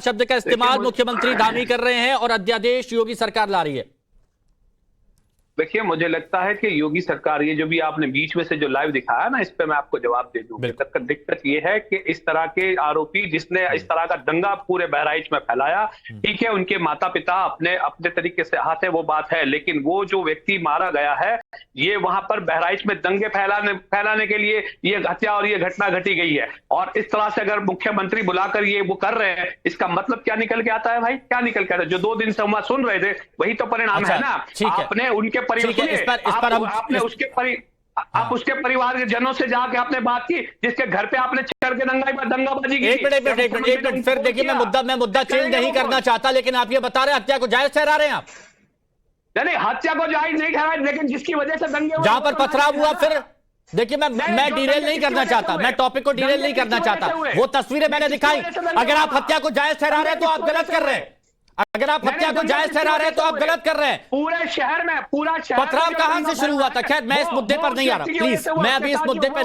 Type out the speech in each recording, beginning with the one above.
शब्द का इस्तेमाल मुख्यमंत्री धामी कर रहे हैं और अध्यादेश योगी सरकार ला रही है। देखिए, मुझे लगता है कि योगी सरकार, ये जो भी आपने बीच में से जो लाइव दिखाया ना, इस पे मैं आपको जवाब दे दूं। दिक्कत ये है कि इस तरह के आरोपी जिसने इस तरह का दंगा पूरे बहराइच में फैलाया, ठीक है, उनके माता पिता अपने अपने तरीके से हाथ है, वो बात है, लेकिन वो जो व्यक्ति मारा गया है, ये वहां पर बहराइच में दंगे फैलाने के लिए ये हत्या और ये घटना घटी गई है। और इस तरह से अगर मुख्यमंत्री बुलाकर ये वो कर रहे हैं, इसका मतलब क्या निकल के आता है भाई? क्या निकल के आता है? जो 2 दिन से हम सुन रहे थे वही तो परिणाम है ना। आपने उनके आप उसके परिवार के जनों से जाके आपने बात की, जिसके घर पे आपने चढ़ के दंगाबाजी की। एक मिनट फिर देखिए, मैं मुद्दा चेंज नहीं करना चाहता, लेकिन आप ये बता रहे हैं हत्या को जायज ठहरा रहे हैं आप? नहीं, हत्या को जायज नहीं ठहरा, लेकिन जिसकी वजह से दंगे जहां पर पथराव हुआ, फिर देखिए मैं डिरेल नहीं करना चाहता, मैं टॉपिक को डिरेल नहीं करना चाहता। वो तस्वीरें मैंने दिखाई। अगर आप हत्या को जायज ठहरा रहे हैं तो आप गलत कर रहे हैं। अगर आप हत्या को जायज ठहरा रहे हैं तो आप गलत कर रहे हैं। पूरे शहर में पथराव कहां से शुरू हुआ था? खैर, मैं इस मुद्दे पर नहीं आ रहा, प्लीज, मैं अभी इस मुद्दे पर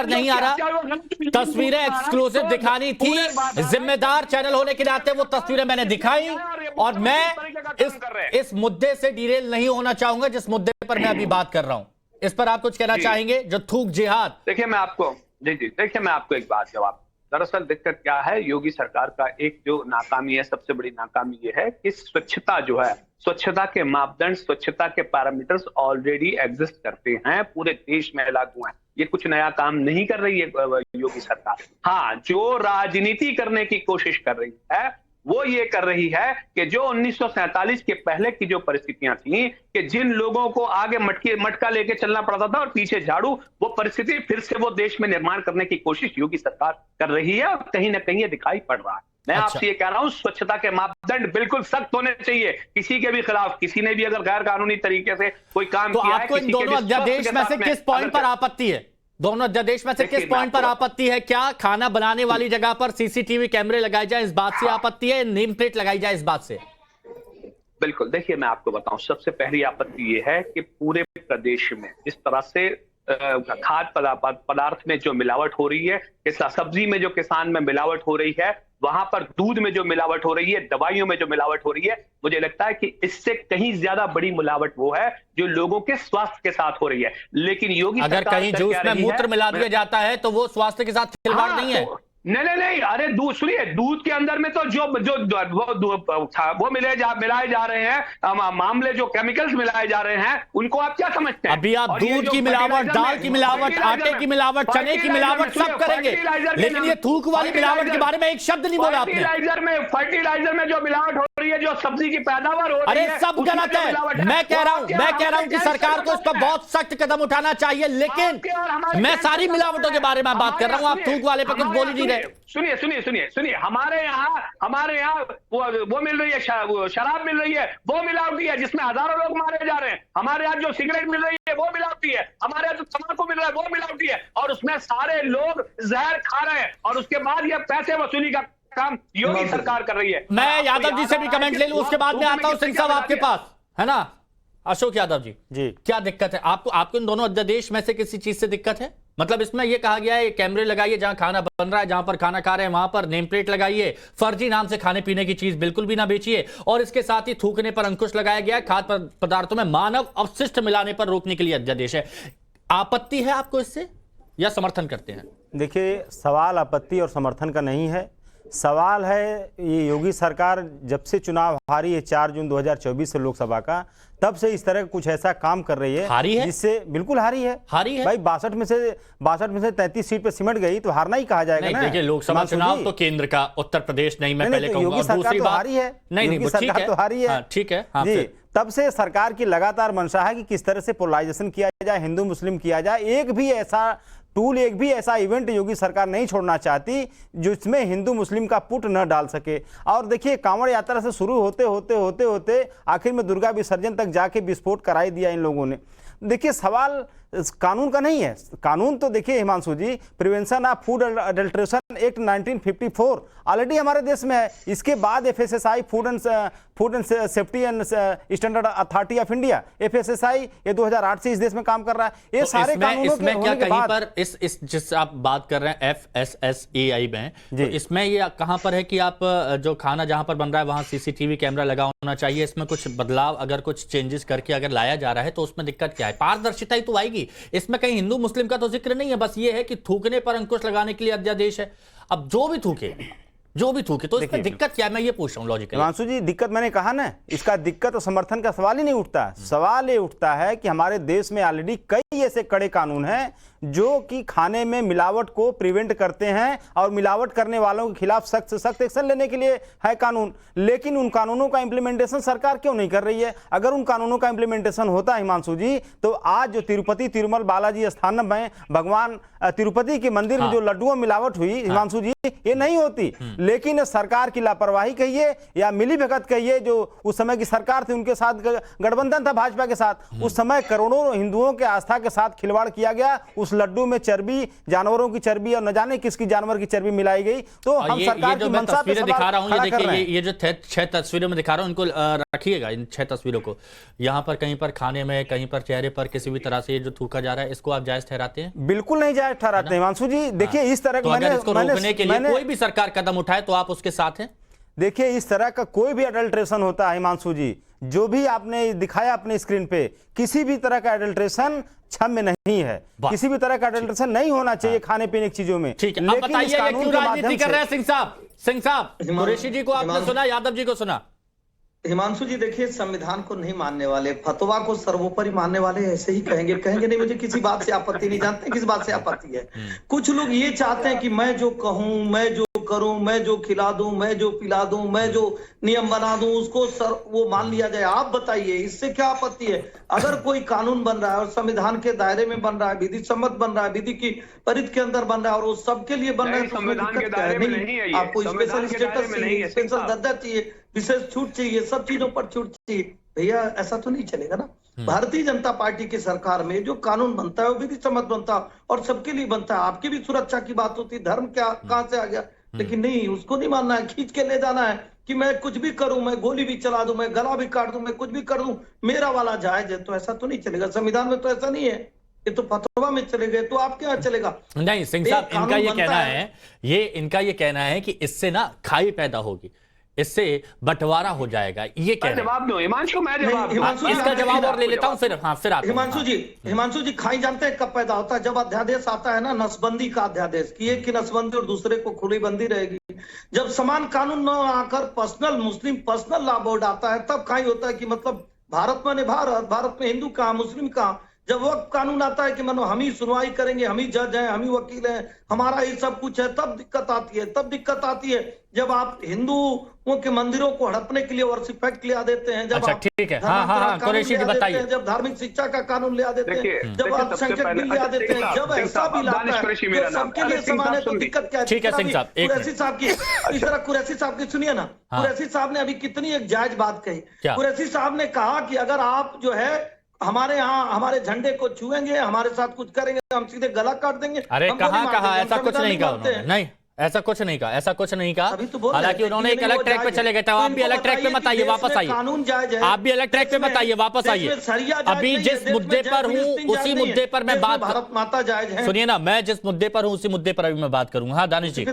नहीं आ रहा। तस्वीरें एक्सक्लूसिव दिखानी थी, जिम्मेदार चैनल होने के नाते वो तस्वीरें मैंने दिखाई, और मैं इस मुद्दे से डिरेल नहीं होना चाहूंगा जिस मुद्दे पर मैं अभी बात कर रहा हूं। इस पर आप कुछ कहना चाहेंगे? जो थूक जिहाद। देखिए, मैं आपको एक बात जवाब। दरअसल दिक्कत क्या है, योगी सरकार का एक जो नाकामी है, सबसे बड़ी नाकामी ये है कि स्वच्छता जो है, स्वच्छता के मापदंड, स्वच्छता के पैरामीटर्स ऑलरेडी एग्जिस्ट करते हैं, पूरे देश में लागू हैं। ये कुछ नया काम नहीं कर रही है योगी सरकार। हाँ, जो राजनीति करने की कोशिश कर रही है वो ये कर रही है कि जो 1947 के पहले की जो परिस्थितियां थी, कि जिन लोगों को आगे मटका लेके चलना पड़ता था और पीछे झाड़ू, वो परिस्थिति फिर से वो देश में निर्माण करने की कोशिश योगी सरकार कर रही है, और कहीं ना कहीं ये दिखाई पड़ रहा है। मैं आपसे ये कह रहा हूं, स्वच्छता के मापदंड बिल्कुल सख्त होने चाहिए, किसी के भी खिलाफ, किसी ने भी अगर गैर कानूनी तरीके से कोई काम किया है, आपको इन दोनों अध्यादेश में से किस पॉइंट पर आपत्ति है? दोनों अध्यादेश में से किस पॉइंट पर आपत्ति है? क्या खाना बनाने वाली जगह पर सीसीटीवी कैमरे लगाए जाए, इस बात से आपत्ति है? नेम प्लेट लगाई जाए, इस बात से? बिल्कुल। देखिए, मैं आपको बताऊं, सबसे पहली आपत्ति ये है कि पूरे प्रदेश में जिस तरह से खाद्य पदार्थ में जो मिलावट हो रही है, सब्जी में जो किसान में मिलावट हो रही है, वहां पर दूध में जो मिलावट हो रही है, दवाइयों में जो मिलावट हो रही है, मुझे लगता है कि इससे कहीं ज्यादा बड़ी मिलावट वो है जो लोगों के स्वास्थ्य के साथ हो रही है। लेकिन योगी अगर कहीं जूस में मूत्र मिला दिया जाता है तो वो स्वास्थ्य के साथ खिलवाड़ नहीं है। नहीं, अरे दूध, सुनिए, दूध के अंदर में तो जो वो मिलाए जा रहे हैं, मामले जो केमिकल्स मिलाए जा रहे हैं, उनको आप क्या समझते हैं? अभी आप दूध की मिलावट, दाल की मिलावट, आटे की मिलावट, चने की मिलावट सब करेंगे, लेकिन ये थूक वाली मिलावट के बारे में एक शब्द नहीं बोला आपने। फर्टिलाइजर में जो मिलावट हो रही है, जो सब्जी की पैदावार हो रही है, अरे सब गलत है। मैं कह रहा हूं कि सरकार को इस पर बहुत सख्त कदम उठाना चाहिए, लेकिन मैं सारी मिलावटों के बारे में बात कर रहा हूं, आप थूक वाले पर कुछ बोल ही नहीं रहे। सुनिए, हमारे यहाँ वो मिल रही है, शराब मिल रही है, वो मिलावटी है, जिसमें हजारों लोग मारे जा रहे हैं। हमारे यहाँ जो सिगरेट मिल रही है वो मिलावटी है, हमारे यहाँ जो तंबाकू मिल रहा है वो मिलावटी है, और उसमें सारे लोग जहर खा रहे हैं, और उसके बाद ये पैसे वसूली का काम योगी सरकार कर रही है। मैं यादव जी से भी कमेंट ले लूं, उसके बाद में आता हूं सिंह साहब आपके पास, है ना? अशोक यादव जी, क्या दिक्कत है आपको इन दोनों अध्यादेश में से किसी चीज से दिक्कत है? मतलब इसमें यह कहा गया है कैमरे लगाइए जहां खाना बन रहा है, जहां पर खाना खा रहे हैं वहां पर नेम प्लेट लगाइए, फर्जी नाम से खाने पीने की चीज बिल्कुल भी ना बेचिए, और इसके साथ ही थूकने पर अंकुश लगाया गया है, खाद्य पदार्थों में मानव अवशिष्ट मिलाने पर रोकने के लिए अध्यादेश है। आपत्ति है आपको इससे या समर्थन करते हैं? देखिए, सवाल आपत्ति और समर्थन का नहीं है, सवाल है ये योगी सरकार जब से चुनाव हारी है 4 जून 2024 से लोकसभा का, तब से इस तरह कुछ ऐसा काम कर रही है, हारी है, जिससे बिल्कुल हारी है भाई। 62 में से 33 सीट पे सिमट गई तो हारना ही कहा जाएगा ना। देखिए, लोकसभा चुनाव तो केंद्र का, उत्तर प्रदेश नहीं, मैं पहले कहूंगा। योगी सरकार तो हारी है, योगी सरकार तो हारी है, ठीक है जी। तब से सरकार की लगातार मंशा है कि किस तरह से पोलराइजेशन किया जाए, हिंदू मुस्लिम किया जाए। एक भी ऐसा टूल, एक भी ऐसा इवेंट योगी सरकार नहीं छोड़ना चाहती जिसमें हिंदू मुस्लिम का पुट न डाल सके। और देखिए, कांवड़ यात्रा से शुरू होते आखिर में दुर्गा विसर्जन तक जाके विस्फोट कराई दिया इन लोगों ने। देखिए, सवाल कानून का नहीं है। कानून तो देखिए Himanshu ji, prevention of food adulteration act 1954 already हमारे देश में है। इसके बाद FSSI food and safety and standard authority of India, FSSI, ये 2008 से इस देश में काम कर रहा है। ये तो सारे कानूनों के होने के बाद पर इस जिस आप बात कर रहे हैं एफएसएसएआई में, तो इसमें ये कहां पर है कि आप जो खाना जहां पर बन रहा है वहां सीसीटीवी कैमरा लगा होना चाहिए? इसमें कुछ बदलाव, अगर कुछ चेंजेस करके अगर लाया जा रहा है तो उसमें दिक्कत क्या है? पारदर्शिता ही तो आएगी इसमें। कहीं हिंदू मुस्लिम का तो जिक्र नहीं है, बस ये है कि थूकने पर अंकुश लगाने के लिए अध्यादेश है। अब जो भी थूके तो इसमें दिक्कत क्या है, मैं ये पूछ रहा हूं लॉजिकली। हिमांशु जी, दिक्कत मैंने कहा ना, इसका दिक्कत और समर्थन का सवाल ही नहीं उठता। सवाल ये उठता है कि हमारे देश में ऑलरेडी कई ऐसे कड़े कानून हैं जो कि खाने में मिलावट को प्रिवेंट करते हैं और मिलावट करने वालों के खिलाफ सख्त से सख्त एक्शन लेने के लिए है कानून। लेकिन उन कानूनों का इंप्लीमेंटेशन सरकार क्यों नहीं कर रही है? अगर उन कानूनों का इंप्लीमेंटेशन होता हिमांशु जी, तो आज जो तिरुपति तिरुमल बालाजी स्थान में भगवान तिरुपति के मंदिर में जो लड्डुओं मिलावट हुई हिमांशु जी, ये नहीं होती। लेकिन सरकार की लापरवाही कहिए या मिलीभगत कहिए, जो उस समय की सरकार थी उनके साथ गठबंधन था भाजपा के साथ, उस समय करोड़ों हिंदुओं के आस्था के साथ खिलवाड़ किया गया। उस लड्डू में चर्बी, जानवरों की चर्बी और न जाने किसकी जानवर की चर्बी मिलाई गई। तो हम सरकार की मंशा पे सवाल दिखा रहा हूं, ये खड़ा कर रहे हैं। देखिए, ये जो 6 तस्वीरों में दिखा रहा हूं, इनको रखिएगा, इन 6 तस्वीरों को। यहाँ पर कहीं पर खाने में, कहीं पर चेहरे पर किसी भी तरह से ये जो थूका जा रहा है, इसको आप जायज ठहराते हैं? बिल्कुल नहीं जायज ठहराते हैं हिमांशु जी। देखिए इस तरह तो अगर इसको रोकने के लिए कोई भी सरकार कदम उठाए तो आप उसके साथ हैं? देखिए इस तरह का कोई भी अडल्ट्रेशन होता है हिमांशु जी, जो भी आपने दिखाया अपने स्क्रीन पे, किसी भी तरह का अडल्ट्रेशन क्षम्य नहीं है। किसी भी तरह का अडल्ट्रेशन नहीं होना चाहिए खाने पीने की चीजों में। ठीक है, अब बताइए क्यों राजनीति कर रहे हैं सिंह साहब? कुरैशी जी को आपने सुना, यादव जी को सुना? हिमांशु जी देखिए, संविधान को नहीं मानने वाले, फतवा को सर्वोपरि मानने वाले ऐसे ही कहेंगे नहीं, मुझे किसी बात से आपत्ति नहीं, जानते किस बात से आपत्ति है। कुछ लोग ये चाहते हैं कि मैं जो कहूं, मैं जो करूं, मैं जो खिला दूं, मैं जो पिला दूं, मैं जो नियम बना दूं, उसको वो मान लिया जाए। आप बताइए इससे क्या आपत्ति है? अगर कोई कानून बन रहा है और संविधान के दायरे में बन रहा है, विधि सम्मत बन रहा है, विधि की परिधि के अंदर बन रहा है और वो सबके लिए बन रहा है, संविधान के दायरे में नहीं है। आपको स्पेशल स्टेटस चाहिए, स्पेशल दर्जा चाहिए, विशेष छूट चाहिए, सब चीजों पर छूट चाहिए। भैया ऐसा तो नहीं चलेगा ना। भारतीय जनता पार्टी की सरकार में जो कानून बनता है वो विधि सम्मत बनता है और सबके लिए बनता है। आपकी भी सुरक्षा की बात होती है, धर्म क्या कहां से आ गया? लेकिन नहीं, उसको नहीं मानना है, खींच के ले जाना है कि मैं कुछ भी करूं, मैं गोली भी चला दूं, मैं गला भी काट दूं, मैं कुछ भी कर दूं, मेरा वाला जायज है। तो ऐसा तो नहीं चलेगा, संविधान में तो ऐसा नहीं है, ये तो फतवा में चले गए, तो आप क्या चलेगा? नहीं सिंह साहब, इनका ये कहना है कि इससे ना खाई पैदा होगी, इससे बंटवारा हो जाएगा। ये क्या जवाब दो हिमांशु, मैं जवाब इसका जवाब और ले लेता हूं फिर। हाँ फिर आप हिमांशु जी खाई जानते हैं कब पैदा होता है? जब अध्यादेश आता है ना, नसबंदी का अध्यादेश, कि एक की नसबंदी और दूसरे को खुली बंदी रहेगी। जब समान कानून न आकर पर्सनल मुस्लिम पर्सनल लॉ बोर्ड आता है, तब खाई होता है कि मतलब भारत में भारत में हिंदू कहाँ, मुस्लिम कहाँ। जब वक्त कानून आता है कि मानो हम ही सुनवाई करेंगे, हम ही जज हैं, हम ही वकील हैं, हमारा ही सब कुछ है, तब दिक्कत आती है। जब आप हिंदुओं के मंदिरों को हड़पने के लिए वर्शिप एक्ट ले आ देते हैं, जब ठीक है, हाँ कुरैशी जी बताइए, जब धार्मिक शिक्षा का कानून ले आ देते हैं, जब अल्पसंख्यक बिल ले आ देते हैं, जब ऐसा बिल आता है जो सबके लिए समान है, तो दिक्कत क्या है? ठीक है सिंह साहब, कुरैशी साहब की इस तरह कुरैशी साहब की सुनिए ना। कुरैशी साहब ने अभी कितनी एक जायज बात कही। कुरैशी साहब ने कहा कि अगर आप जो है हमारे यहाँ हमारे झंडे को छुएंगे, हमारे साथ कुछ करेंगे, हम सीधे गला काट देंगे। अरे कहा ऐसा कुछ नहीं कहा उन्होंने, नहीं ऐसा कुछ नहीं कहा, हालांकि उन्होंने एक अलग ट्रैक पे चले गए थे। आप भी अलग ट्रैक पे मत आइए, वापस आइए, कानून जायज है, आप भी अलग ट्रैक पे मत आइए, वापस आइए। अभी जिस मुद्दे पर हूँ उसी मुद्दे पर मैं बात, भारत माता जायज है। सुनिए ना, मैं जिस मुद्दे पर हूँ उसी मुद्दे पर अभी मैं बात करूंगा। हाँ दानिश जी।